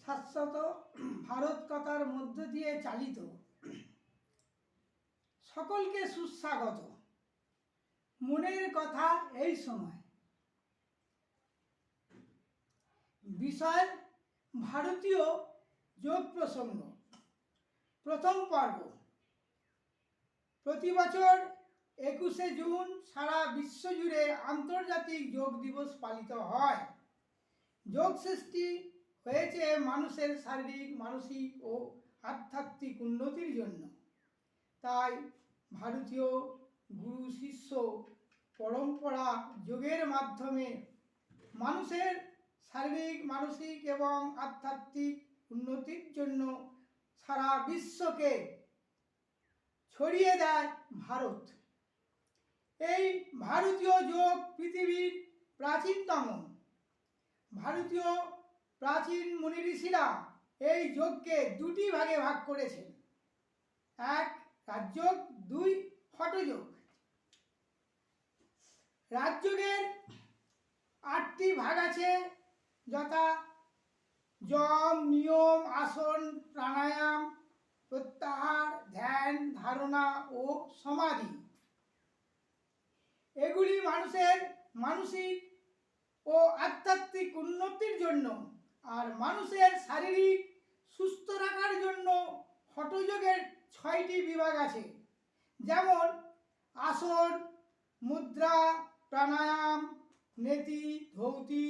শাশ্বত ভারত কথার মধ্য দিয়ে চালিত সকলকে সুস্বাগত। মনের কথা এই সময় বিষয় ভারতীয় যোগ প্রসঙ্গ। প্রথম পর্ব। প্রতি বছর 21শে জুন সারা বিশ্ব জুড়ে আন্তর্জাতিক যোগ দিবস পালিত হয়। যোগ সৃষ্টি হয়েছে মানুষের শারীরিক, মানসিক ও আধ্যাত্মিক উন্নতির জন্য। তাই ভারতীয় গুরু শিষ্য পরম্পরা যোগের মাধ্যমে মানুষের শারীরিক, মানসিক এবং আধ্যাত্মিক উন্নতির জন্য সারা বিশ্বকে ছড়িয়ে দেয় ভারত। এই ভারতীয় যোগ পৃথিবীর প্রাচীনতম। ভারতীয় প্রাচীন মুনি ঋষিরা এই যোগকে দুটি ভাগে ভাগ করেছেন, এক রাজযোগ, দুই হঠযোগ। রাজযোগের 8টি ভাগ আছে, যথা যম, নিয়ম, আসন, প্রাণায়াম, প্রত্যাহার, ধ্যান, ধারণা ও সমাধি। এগুলি মানুষের মানসিক ও আধ্যাত্মিক উন্নতির জন্য আর মানুষের শারীরিক সুস্থ রাখার জন্য হঠযোগের 6টি বিভাগ আছে, যেমন আসন, মুদ্রা, প্রাণায়াম, নেতি, ধৌতি,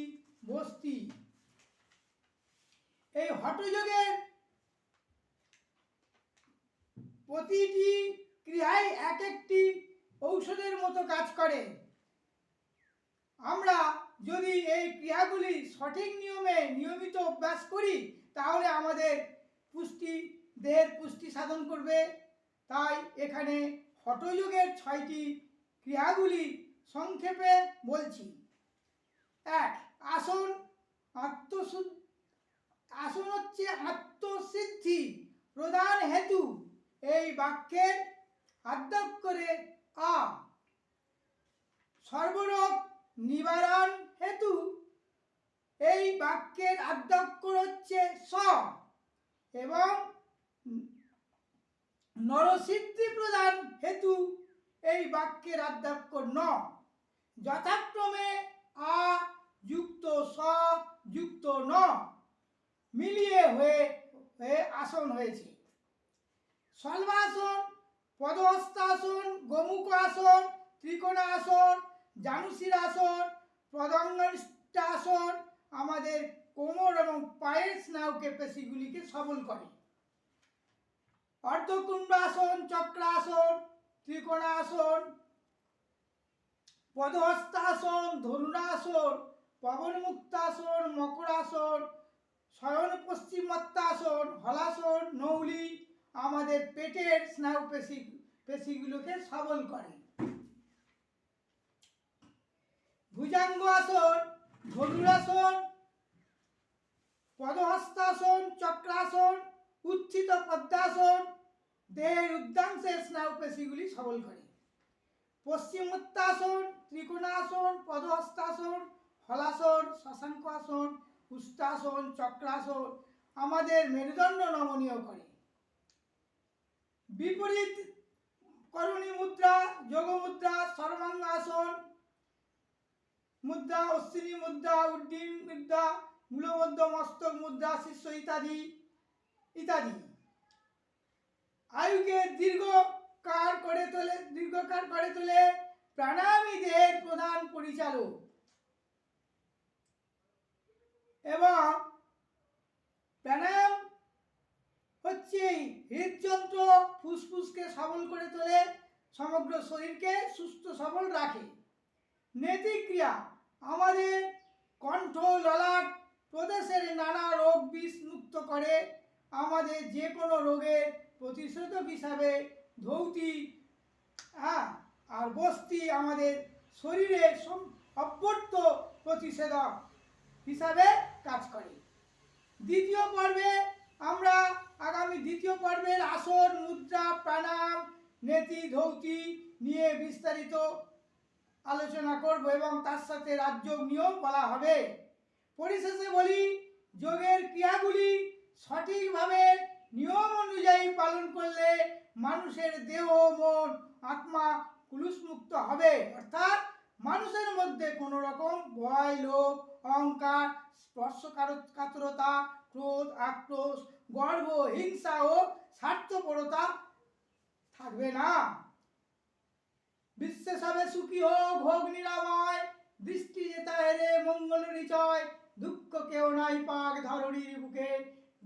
বস্তি। এই হঠযোগের প্রতিটি ক্রিয়াই এক একটি ঔষধের মতো কাজ করে। আমরা যদি এই ক্রিয়াগুলি সঠিক নিয়মে নিয়মিত অভ্যাস করি তাহলে আমাদের দেহের পুষ্টি সাধন করবে। তাই এখানে হঠযোগের 6টি ক্রিয়াগুলি সংক্ষেপে বলছি। 1. আসন। আসন হচ্ছে আত্মসিদ্ধি প্রধান হেতু। এই বাক্যের আদ্যক্ষরে আ। সর্বরোগ নিবারণ হেতু এই বাক্যের আদ্যক্ষর হচ্ছে স এবং নরসিদ্ধি প্রদান হেতু এই বাক্যের আদ্যক্ষর ন। যথাক্রমে আ যুক্ত স যুক্ত ন মিলিয়ে হয়ে আসন হয়েছে। শলভাসন, পদহস্তাসন, গোমুখাসন, ত্রিকোণাসন, জানুশিরাসন, পদঙ্গনিষ্ঠাসন আমাদের কোমর এবং পায়ের স্নায়ুকে পেশিগুলিকে সবল করে। অর্ধকুণ্ডাসন, চক্রাসন, ত্রিকোণাসন, পদহস্তাসন, ধনুরাসন, পবনমুক্তাসন, মকরাসন, শয়ন পশ্চিমোত্তাসন, হলাসন, নৌলি আমাদের পেটের স্নায়ু পেশিগুলোকে সবল করে। ভুজাঙ্গ আসন, ধনুরাসন, পদহস্তাসন, চক্রাসন, উত্থিত পদ্মাসন দেহের উদ্যাংশের স্নায়ু পেশিগুলি সবল করে। পশ্চিমোত্তাসন, ত্রিকোণাসন, পদহস্তাসন, হলাসন, শশাঙ্ক আসন, উস্তাসন, চক্রাসন আমাদের মেরুদণ্ড নমনীয় করে। বিপরীত করণী মুদ্রা, যোগ মুদ্রা, সর্বাঙ্গাসন মুদ্রা, অশ্বিনী মুদ্রা, উড্ডীন মুদ্রা, মূলমধ্য মস্তক মুদ্রা, শীর্ষ ইত্যাদি ইত্যাদি আয়ুকে দীর্ঘকার করে তোলে। প্রাণায়ামী দেহের প্রধান পরিচালক এবং প্রাণায়াম হচ্ছে হৃদযন্ত্র, ফুসফুসকে সবল করে তোলে, সমগ্র শরীরকে সুস্থ সবল রাখে। নেতিক্রিয়া আমাদের কণ্ঠ, ললাট প্রদেশের নানা রোগ বিষ মুক্ত করে। আমাদের যে কোনো রোগের প্রতিষেধক হিসাবে ধৌতি আর বস্তি আমাদের শরীরে অব্যর্থ প্রতিষেধক হিসাবে কাজ করে। দ্বিতীয় পর্বে আমরা দ্বিতীয় পর্বের আসন, মুদ্রা, প্রাণায়াম, নেতি, ধৌতি নিয়ে বিস্তারিত আলোচনা করব এবং তার সাথে রাজযোগ নিয়েও বলা হবে। পরিশেষে বলি, যোগের ক্রিয়াগুলি সঠিকভাবে নিয়ম অনুযায়ী পালন করলে মানুষের দেহ মন আত্মা কুলুষমুক্ত হবে। অর্থাৎ মানুষের মধ্যে কোনো রকম ভয় লোভ অহংকার স্পর্শকাতরতা ক্রোধ আক্রোশ গর্ব হিংসা ও স্বার্থপরতা থাকবে না। বিশ্বে সবে সুখী হোক ভোগ নিরাময় দৃষ্টি যেতা হেরে মঙ্গল নিচয় দুঃখ কেউ নাই পাক ধরণীর বুকে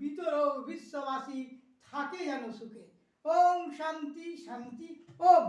ভিতর বিশ্ববাসী থাকে যেন সুখে। ওম শান্তি শান্তি ওম।